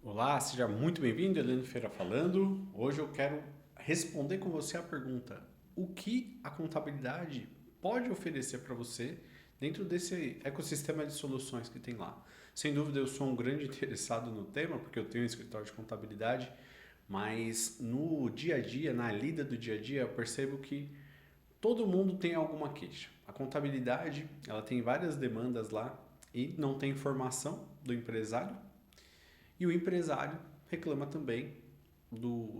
Olá, seja muito bem-vindo, Heleno Feira falando. Hoje eu quero responder com você a pergunta: o que a contabilidade pode oferecer para você dentro desse ecossistema de soluções que tem lá? Sem dúvida, eu sou um grande interessado no tema, porque eu tenho um escritório de contabilidade, mas no dia a dia, na lida do dia a dia, eu percebo que todo mundo tem alguma queixa. A contabilidade, ela tem várias demandas lá e não tem informação do empresário, e o empresário reclama também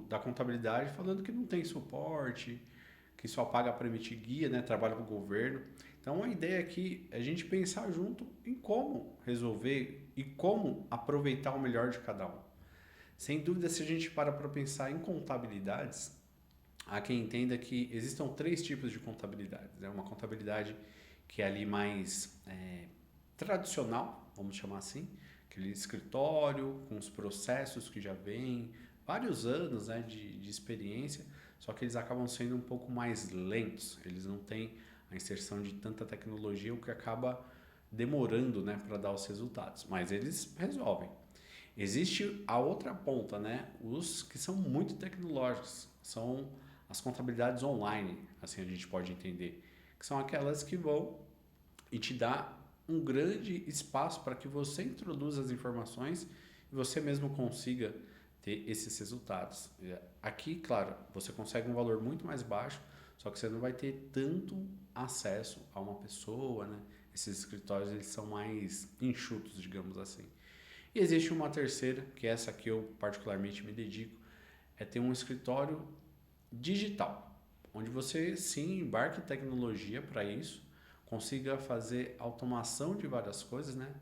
da contabilidade, falando que não tem suporte, que só paga para emitir guia, né? Trabalha para o governo. Então a ideia aqui é a gente pensar junto em como resolver e como aproveitar o melhor de cada um. Sem dúvida, se a gente para pensar em contabilidades, há quem entenda que existam três tipos de contabilidades. Né? Uma contabilidade que é ali mais tradicional, vamos chamar assim, aquele escritório com os processos que já vem, vários anos, né, de experiência, só que eles acabam sendo um pouco mais lentos, eles não têm a inserção de tanta tecnologia, o que acaba demorando, né, para dar os resultados, mas eles resolvem. Existe a outra ponta, né, os que são muito tecnológicos, são as contabilidades online, assim a gente pode entender, que são aquelas que vão e te dá um grande espaço para que você introduza as informações e você mesmo consiga ter esses resultados. Aqui, claro, você consegue um valor muito mais baixo, só que você não vai ter tanto acesso a uma pessoa, né? Esses escritórios eles são mais enxutos, digamos assim. E existe uma terceira, que é essa que eu particularmente me dedico, é ter um escritório digital, onde você sim embarque tecnologia para isso, consiga fazer automação de várias coisas, né?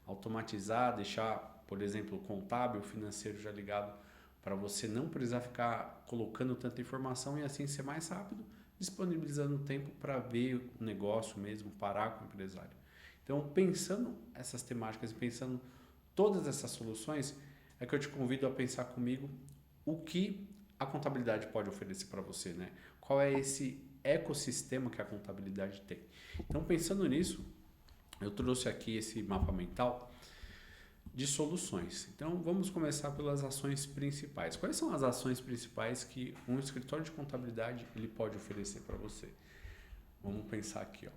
Automatizar, deixar, por exemplo, o contábil, o financeiro já ligado para você não precisar ficar colocando tanta informação e assim ser mais rápido, disponibilizando tempo para ver o negócio mesmo, parar com o empresário. Então, pensando essas temáticas e pensando todas essas soluções, é que eu te convido a pensar comigo o que a contabilidade pode oferecer para você, né? Qual é esse ecossistema que a contabilidade tem? Então, pensando nisso, eu trouxe aqui esse mapa mental de soluções. Então, vamos começar pelas ações principais. Quais são as ações principais que um escritório de contabilidade ele pode oferecer para você? Vamos pensar aqui, ó.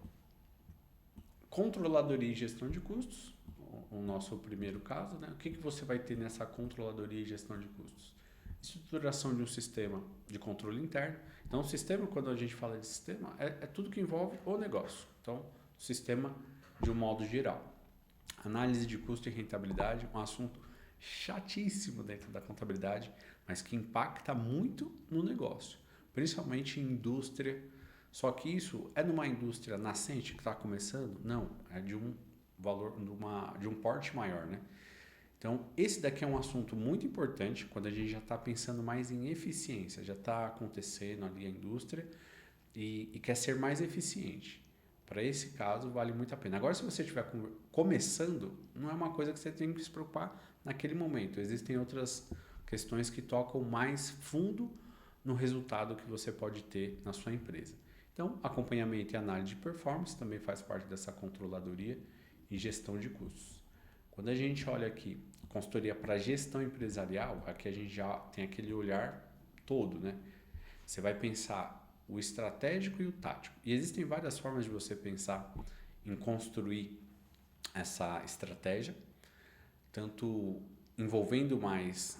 Controladoria e gestão de custos, o nosso primeiro caso, né? O que você vai ter nessa controladoria e gestão de custos? Estruturação de um sistema de controle interno. Então, o sistema, quando a gente fala de sistema, é tudo que envolve o negócio. Então, o sistema de um modo geral. Análise de custo e rentabilidade, um assunto chatíssimo dentro da contabilidade, mas que impacta muito no negócio, principalmente em indústria. Só que isso é numa indústria nascente que está começando? Não, é de um valor, de um porte maior, né? Então, esse daqui é um assunto muito importante quando a gente já está pensando mais em eficiência, já está acontecendo ali a indústria e quer ser mais eficiente. Para esse caso, vale muito a pena. Agora, se você estiver começando, não é uma coisa que você tem que se preocupar naquele momento. Existem outras questões que tocam mais fundo no resultado que você pode ter na sua empresa. Então, acompanhamento e análise de performance também faz parte dessa controladoria e gestão de custos. Quando a gente olha aqui, consultoria para gestão empresarial, aqui a gente já tem aquele olhar todo, né? Você vai pensar o estratégico e o tático. E existem várias formas de você pensar em construir essa estratégia, tanto envolvendo mais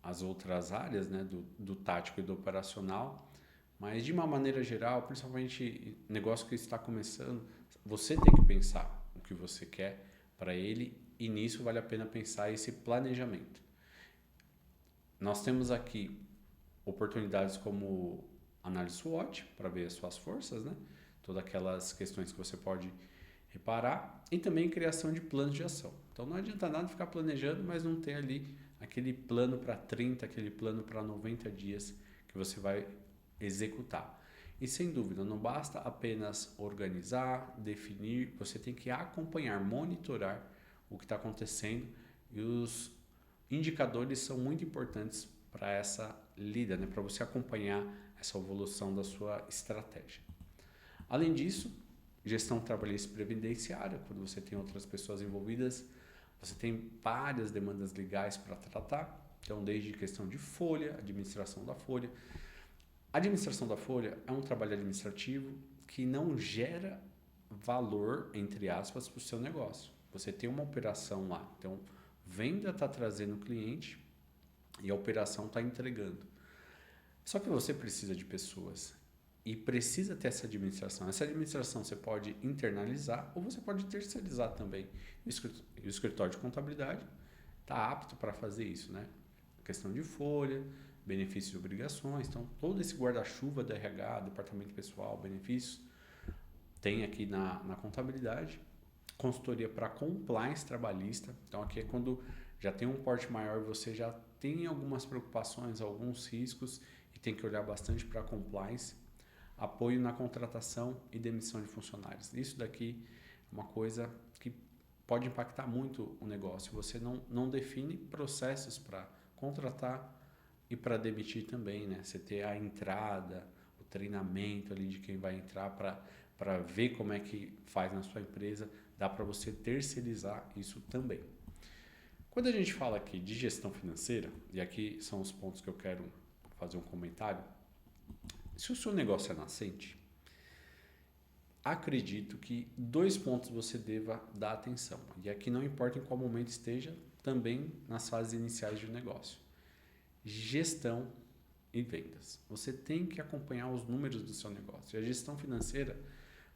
as outras áreas, né, do tático e do operacional, mas de uma maneira geral, principalmente negócio que está começando, você tem que pensar o que você quer para ele e nisso vale a pena pensar esse planejamento. Nós temos aqui oportunidades como análise SWOT para ver as suas forças, né? Todas aquelas questões que você pode reparar e também criação de planos de ação. Então não adianta nada ficar planejando, mas não ter ali aquele plano para 30, aquele plano para 90 dias que você vai executar. E sem dúvida, não basta apenas organizar, definir, você tem que acompanhar, monitorar o que está acontecendo e os indicadores são muito importantes para essa lida, né? Para você acompanhar essa evolução da sua estratégia. Além disso, gestão trabalhista e previdenciária, quando você tem outras pessoas envolvidas, Você tem várias demandas legais para tratar, então desde questão de folha, administração da folha. A administração da folha é um trabalho administrativo que não gera valor, entre aspas, para o seu negócio. Você tem uma operação lá, então venda está trazendo o cliente e a operação está entregando. Só que você precisa de pessoas e precisa ter essa administração. Essa administração você pode internalizar ou você pode terceirizar também. O escritório de contabilidade está apto para fazer isso, né? Questão de folha, benefícios e obrigações. Então, todo esse guarda-chuva do RH, departamento pessoal, benefícios, tem aqui na contabilidade. Consultoria para compliance trabalhista. Então, aqui é quando já tem um porte maior, você já tem algumas preocupações, alguns riscos e tem que olhar bastante para compliance. Apoio na contratação e demissão de funcionários. Isso daqui é uma coisa que pode impactar muito o negócio. Você não define processos para contratar e para demitir também, né? Você ter a entrada, o treinamento ali de quem vai entrar para ver como é que faz na sua empresa, dá para você terceirizar isso também. Quando a gente fala aqui de gestão financeira, e aqui são os pontos que eu quero fazer um comentário, se o seu negócio é nascente, acredito que 2 pontos você deva dar atenção. E aqui não importa em qual momento esteja, também nas fases iniciais de negócio. Gestão e vendas. Você tem que acompanhar os números do seu negócio. E a gestão financeira,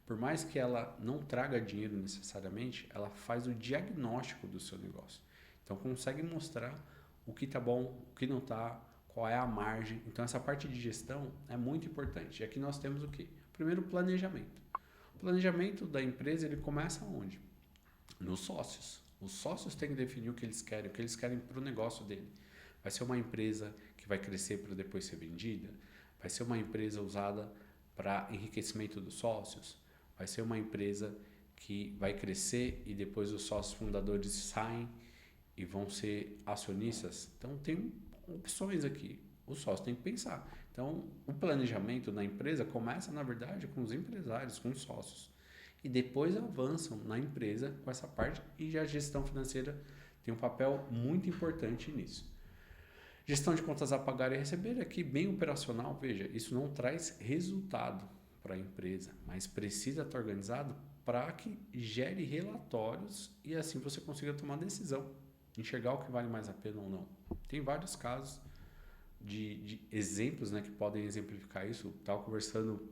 por mais que ela não traga dinheiro necessariamente, ela faz o diagnóstico do seu negócio. Então consegue mostrar o que está bom, o que não está, qual é a margem. Então essa parte de gestão é muito importante. E aqui nós temos o quê? Primeiro, o planejamento. O planejamento da empresa ele começa onde? Nos sócios. Os sócios têm que definir o que eles querem para o negócio dele. Vai ser uma empresa que vai crescer para depois ser vendida? Vai ser uma empresa usada para enriquecimento dos sócios? Vai ser uma empresa que vai crescer e depois os sócios fundadores saem e vão ser acionistas? Então tem opções aqui. O sócio tem que pensar. Então o planejamento da empresa começa na verdade com os empresários, com os sócios. E depois avançam na empresa com essa parte e a gestão financeira tem um papel muito importante nisso. Gestão de contas a pagar e receber aqui bem operacional, veja, isso não traz resultado para a empresa, mas precisa estar organizado para que gere relatórios e assim você consiga tomar decisão, enxergar o que vale mais a pena ou não. Tem vários casos de exemplos, né, que podem exemplificar isso. Estava conversando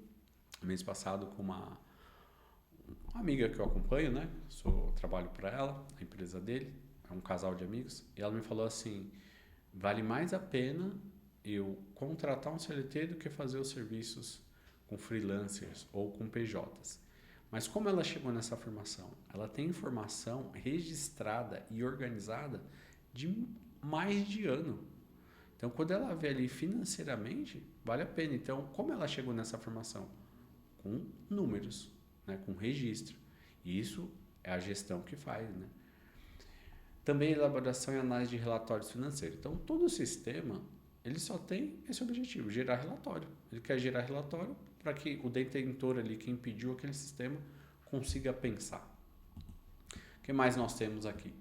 mês passado com uma amiga que eu acompanho, né? Trabalho para ela, a empresa dele, é um casal de amigos, e ela me falou assim: vale mais a pena eu contratar um CLT do que fazer os serviços com freelancers ou com PJs. Mas como ela chegou nessa afirmação? Ela tem informação registrada e organizada de mais de ano. Então, quando ela vê ali financeiramente, vale a pena. Então, como ela chegou nessa afirmação? Com números, né? Com registro. E isso é a gestão que faz, né? Também elaboração e análise de relatórios financeiros. Então, todo o sistema, ele só tem esse objetivo, gerar relatório. Ele quer gerar relatório para que o detentor ali, quem pediu aquele sistema, consiga pensar. O que mais nós temos aqui?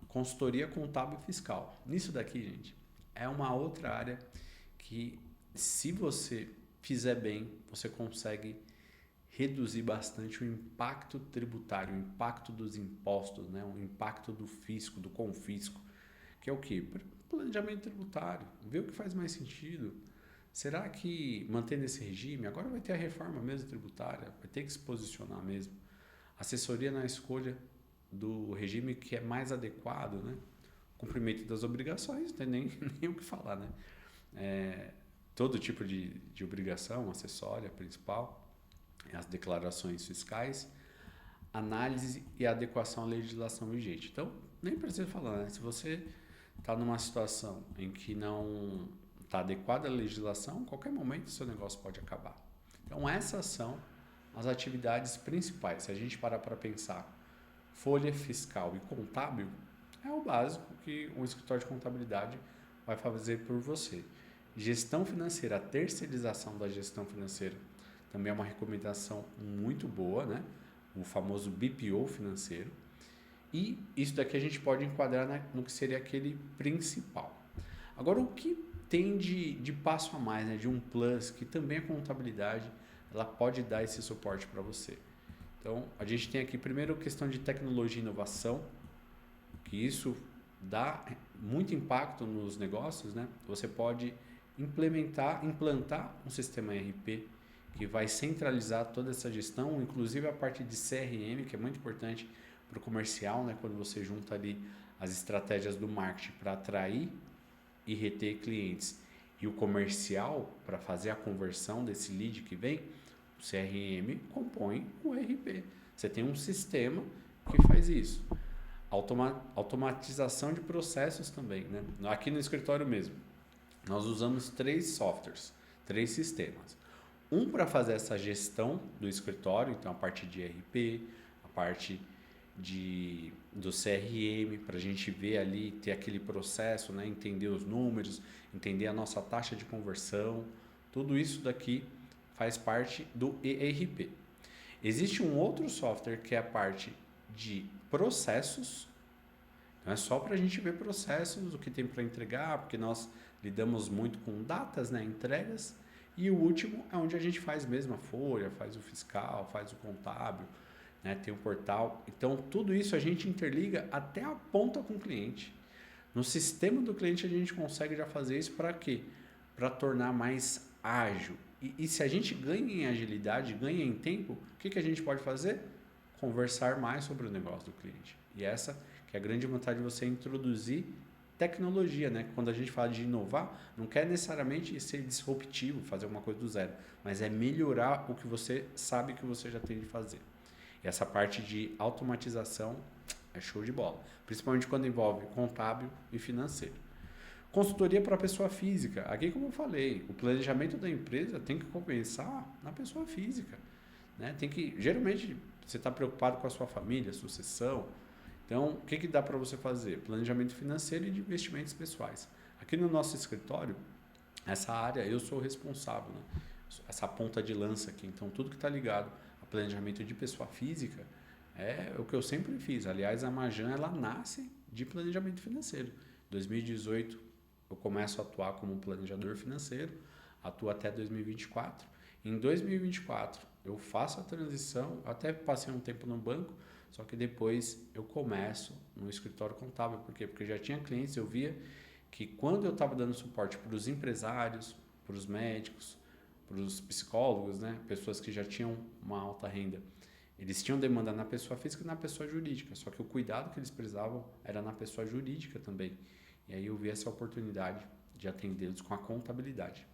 Consultoria contábil e fiscal. Nisso daqui, gente, é uma outra área que, se você fizer bem, você consegue reduzir bastante o impacto tributário, o impacto dos impostos, né? O impacto do fisco, do confisco, que é o quê? Planejamento tributário, ver o que faz mais sentido. Será que mantendo esse regime, agora vai ter a reforma mesmo tributária, vai ter que se posicionar mesmo. Assessoria na escolha do regime que é mais adequado, né? Cumprimento das obrigações, não tem nem o que falar, né? Todo tipo de obrigação, acessória, principal, as declarações fiscais, análise e adequação à legislação vigente. Então, nem precisa falar, né? Se você está numa situação em que não está adequada a legislação, em qualquer momento o seu negócio pode acabar. Então, essas são as atividades principais. Se a gente parar para pensar, folha fiscal e contábil é o básico que um escritório de contabilidade vai fazer por você. Gestão financeira, a terceirização da gestão financeira também é uma recomendação muito boa, né? O famoso BPO financeiro. E isso daqui a gente pode enquadrar no que seria aquele principal. Agora, o que tem de passo a mais, né, de um plus, que também a contabilidade ela pode dar esse suporte para você. Então, a gente tem aqui primeiro a questão de tecnologia e inovação, que isso dá muito impacto nos negócios, né? Você pode implantar um sistema ERP que vai centralizar toda essa gestão, inclusive a parte de CRM, que é muito importante para o comercial, né? Quando você junta ali as estratégias do marketing para atrair e reter clientes e o comercial para fazer a conversão desse lead que vem, o CRM compõe o ERP. Você tem um sistema que faz isso. Automatização de processos também, né? Aqui no escritório mesmo, nós usamos 3 softwares, 3 sistemas. Um para fazer essa gestão do escritório, então a parte de ERP, a parte do CRM, para a gente ver ali, ter aquele processo, né? Entender os números, entender a nossa taxa de conversão, tudo isso daqui faz parte do ERP. Existe um outro software que é a parte de processos, não é só para a gente ver processos, o que tem para entregar, porque nós lidamos muito com datas, né? Entregas, e o último é onde a gente faz mesmo a folha, faz o fiscal, faz o contábil, né? Tem o portal. Então, tudo isso a gente interliga até a ponta com o cliente. No sistema do cliente a gente consegue já fazer isso para quê? Para tornar mais ágil. E se a gente ganha em agilidade, ganha em tempo, o que a gente pode fazer? Conversar mais sobre o negócio do cliente. E essa que é a grande vantagem de você introduzir tecnologia, né? Quando a gente fala de inovar, não quer necessariamente ser disruptivo, fazer uma coisa do zero, mas é melhorar o que você sabe que você já tem de fazer. E essa parte de automatização é show de bola, principalmente quando envolve contábil e financeiro. Consultoria para a pessoa física. Aqui, como eu falei, o planejamento da empresa tem que compensar na pessoa física, né? Tem que, geralmente, você está preocupado com a sua família, sucessão. Então, o que dá para você fazer? Planejamento financeiro e de investimentos pessoais. Aqui no nosso escritório, essa área eu sou responsável, né? Essa ponta de lança aqui. Então, tudo que está ligado a planejamento de pessoa física é o que eu sempre fiz. Aliás, a Majan, ela nasce de planejamento financeiro. Em 2018, eu começo a atuar como planejador financeiro, atuo até 2024. Em 2024, eu faço a transição, até passei um tempo no banco, só que depois eu começo no escritório contábil. Por quê? Porque eu já tinha clientes, eu via que quando eu estava dando suporte para os empresários, para os médicos, para os psicólogos, né? Pessoas que já tinham uma alta renda, eles tinham demanda na pessoa física e na pessoa jurídica, só que o cuidado que eles precisavam era na pessoa jurídica também. E aí eu vi essa oportunidade de atendê-los com a contabilidade.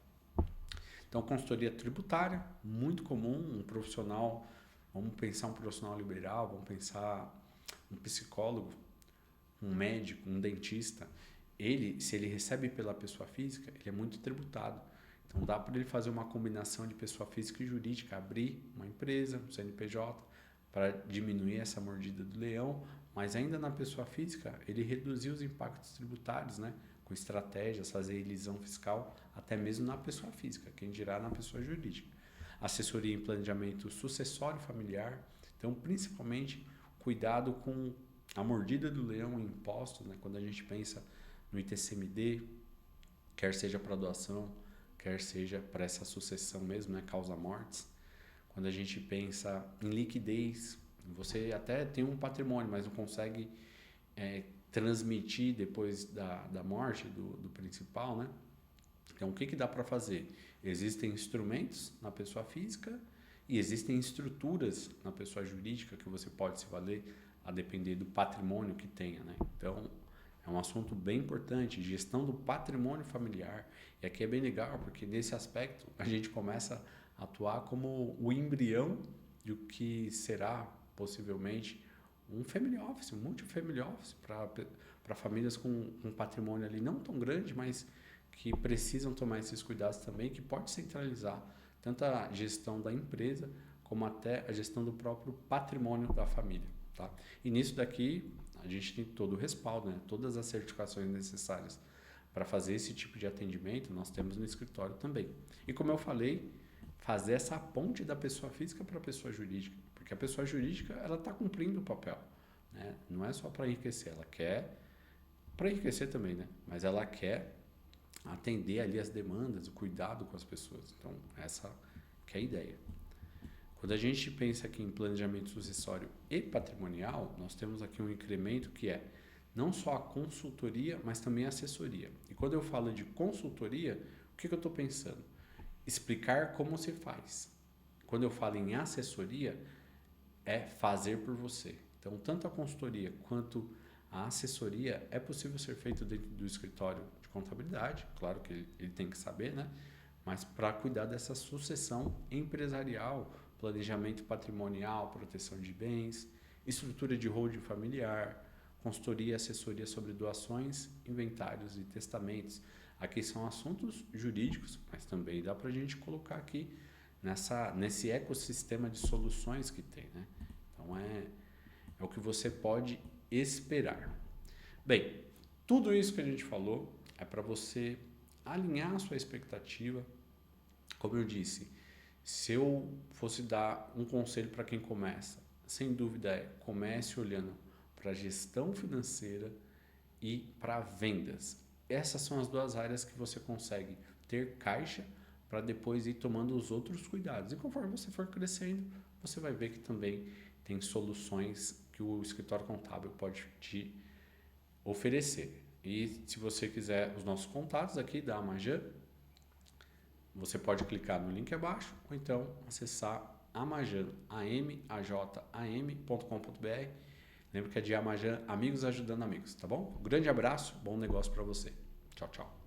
Então, consultoria tributária, muito comum, um profissional, vamos pensar um profissional liberal, vamos pensar um psicólogo, um médico, um dentista. Se ele recebe pela pessoa física, ele é muito tributado. Então, dá para ele fazer uma combinação de pessoa física e jurídica, abrir uma empresa, um CNPJ, para diminuir essa mordida do leão, mas ainda na pessoa física, ele reduzir os impactos tributários, né? Com estratégias, fazer elisão fiscal, até mesmo na pessoa física, quem dirá na pessoa jurídica. Assessoria em planejamento sucessório familiar, então principalmente cuidado com a mordida do leão em impostos, né? Quando a gente pensa no ITCMD, quer seja para doação, quer seja para essa sucessão mesmo, né? Causa mortes. Quando a gente pensa em liquidez, você até tem um patrimônio, mas não consegue transmitir depois da morte do principal, né? Então, o que dá para fazer? Existem instrumentos na pessoa física e existem estruturas na pessoa jurídica que você pode se valer a depender do patrimônio que tenha, né? Então, é um assunto bem importante, gestão do patrimônio familiar. E aqui é bem legal, porque nesse aspecto a gente começa a atuar como o embrião de o que será possivelmente um family office, um multi-family office para famílias com um patrimônio ali não tão grande, mas que precisam tomar esses cuidados também, que pode centralizar tanto a gestão da empresa como até a gestão do próprio patrimônio da família, tá? E nisso daqui a gente tem todo o respaldo, né? Todas as certificações necessárias para fazer esse tipo de atendimento nós temos no escritório também. E como eu falei, fazer essa ponte da pessoa física para a pessoa jurídica, porque a pessoa jurídica ela está cumprindo o papel, né? Não é só para enriquecer, ela quer para enriquecer também, né? Mas ela quer atender ali as demandas, o cuidado com as pessoas. Então, essa que é a ideia. Quando a gente pensa aqui em planejamento sucessório e patrimonial, nós temos aqui um incremento que é não só a consultoria, mas também a assessoria. E quando eu falo de consultoria, o que eu estou pensando? Explicar como se faz. Quando eu falo em assessoria, é fazer por você. Então, tanto a consultoria quanto a assessoria é possível ser feito dentro do escritório de contabilidade, claro que ele tem que saber, né? Mas para cuidar dessa sucessão empresarial, planejamento patrimonial, proteção de bens, estrutura de holding familiar, consultoria e assessoria sobre doações, inventários e testamentos. Aqui são assuntos jurídicos, mas também dá para a gente colocar aqui nesse ecossistema de soluções que tem, né? Então é o que você pode esperar. Bem, tudo isso que a gente falou é para você alinhar a sua expectativa. Como eu disse, se eu fosse dar um conselho para quem começa, sem dúvida comece olhando para a gestão financeira e para vendas. Essas são as duas áreas que você consegue ter caixa para depois ir tomando os outros cuidados. E conforme você for crescendo, você vai ver que também tem soluções que o escritório contábil pode te oferecer. E se você quiser os nossos contatos aqui da Amajan, você pode clicar no link abaixo ou então acessar Amajan, amajam.com.br. Lembra que é de Amajan, amigos ajudando amigos, tá bom? Um grande abraço, bom negócio para você. Tchau, tchau.